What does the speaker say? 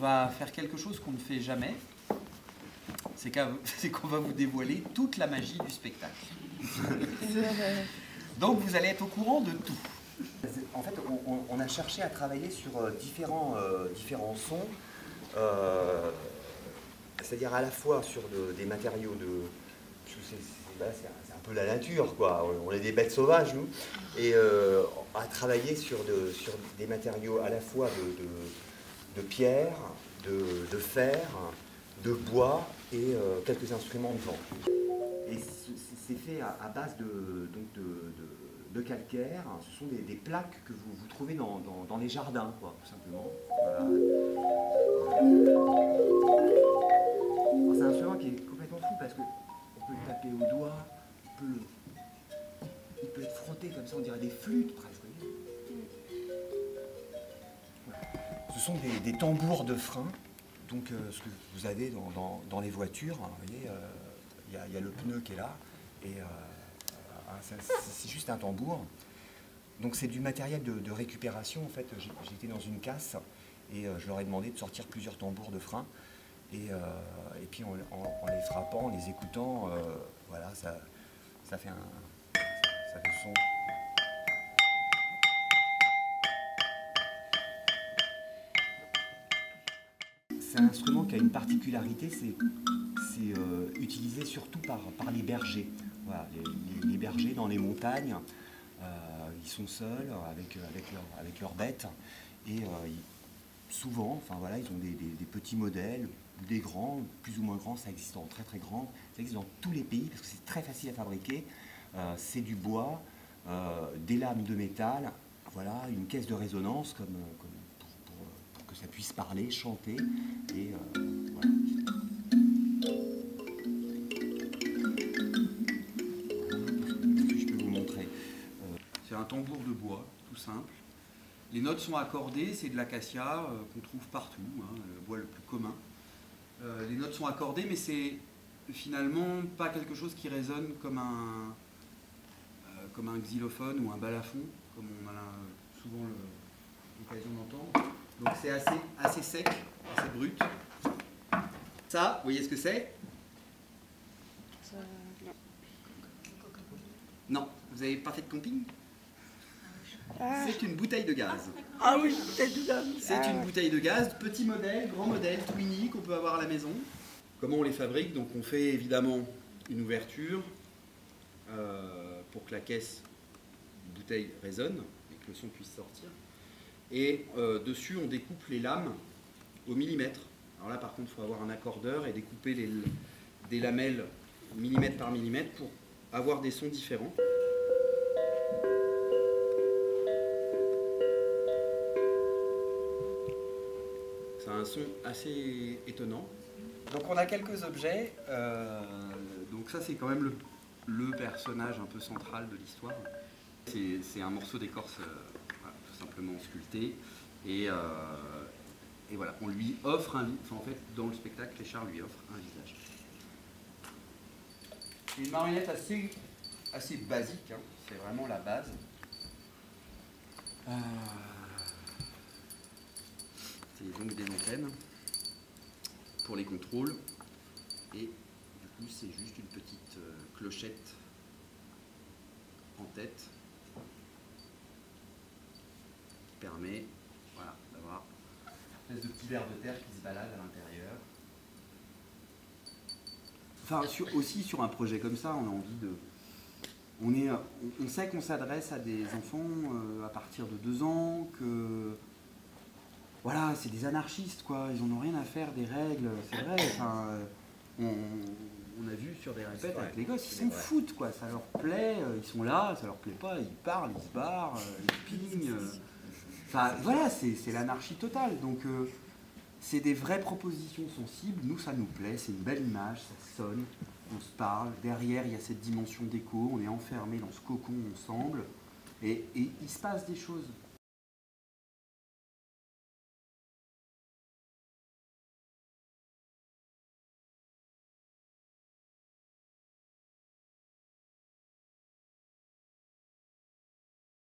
va faire quelque chose qu'on ne fait jamais. C'est qu'on va vous dévoiler toute la magie du spectacle. Donc vous allez être au courant de tout. En fait, on a cherché à travailler sur différents sons, c'est-à-dire à la fois sur des matériaux de... C'est un peu la nature, quoi. On est des bêtes sauvages, nous. Et à travailler sur des matériaux à la fois de pierre, de fer, de bois et quelques instruments de vent. Et c'est fait à base de calcaire. Ce sont des plaques que vous trouvez dans les jardins, quoi, tout simplement. Voilà. C'est un instrument qui est complètement fou parce qu'on peut le taper au doigt, il peut être frotté comme ça, on dirait des flûtes presque. Voilà. Ce sont des tambours de frein, donc ce que vous avez dans les voitures, hein, vous voyez, il y a le pneu qui est là, et c'est juste un tambour. Donc c'est du matériel de récupération. En fait, j'étais dans une casse et je leur ai demandé de sortir plusieurs tambours de frein. Et puis en les frappant, en les écoutant, voilà, ça fait le son. C'est un instrument qui a une particularité, c'est utilisé surtout par les bergers. Voilà, les bergers dans les montagnes, ils sont seuls avec leurs bêtes et souvent, enfin voilà, ils ont des petits modèles ou des grands, plus ou moins grands, ça existe en très très grand, ça existe dans tous les pays parce que c'est très facile à fabriquer. C'est du bois, des lames de métal, voilà, une caisse de résonance pour que ça puisse parler, chanter et voilà. C'est un tambour de bois, tout simple. Les notes sont accordées, c'est de l'acacia qu'on trouve partout, hein, le bois le plus commun. Les notes sont accordées, mais c'est finalement pas quelque chose qui résonne comme un xylophone ou un balafon, comme on a souvent l'occasion d'entendre. Donc c'est assez sec, assez brut. Ça, vous voyez ce que c'est? Non, vous avez pas fait de camping? C'est une bouteille de gaz. Ah oui, bouteille de gaz. C'est une bouteille de gaz, petit modèle, grand modèle, tout mini qu'on peut avoir à la maison. Comment on les fabrique? Donc on fait évidemment une ouverture pour que la caisse bouteille résonne et que le son puisse sortir. Et dessus on découpe les lames au millimètre. Alors là par contre il faut avoir un accordeur et découper des lamelles millimètre par millimètre pour avoir des sons différents. C'est un son assez étonnant. Donc on a quelques objets. Donc ça c'est quand même le personnage un peu central de l'histoire. C'est un morceau d'écorce voilà, tout simplement sculpté. Et voilà, on lui offre un... Enfin en fait dans le spectacle, Cléchard lui offre un visage. C'est une marionnette assez basique, hein. C'est vraiment la base. C'est donc des antennes pour les contrôles et du coup c'est juste une petite clochette en tête qui permet voilà, d'avoir une espèce de petit ver de terre qui se balade à l'intérieur. Enfin aussi sur un projet comme ça on a envie de... On sait qu'on s'adresse à des enfants à partir de 2 ans, que voilà, c'est des anarchistes, quoi. Ils n'en ont rien à faire des règles, c'est vrai. Enfin, on a vu sur des répètes avec les gosses, ils s'en foutent, quoi. Ça leur plaît, ils sont là, ça leur plaît pas, ils parlent, ils se barrent, ils pignent. Enfin, voilà, c'est l'anarchie totale. Donc, c'est des vraies propositions sensibles. Nous, ça nous plaît, c'est une belle image, ça sonne, on se parle. Derrière, il y a cette dimension d'écho, on est enfermés dans ce cocon ensemble. Et il se passe des choses.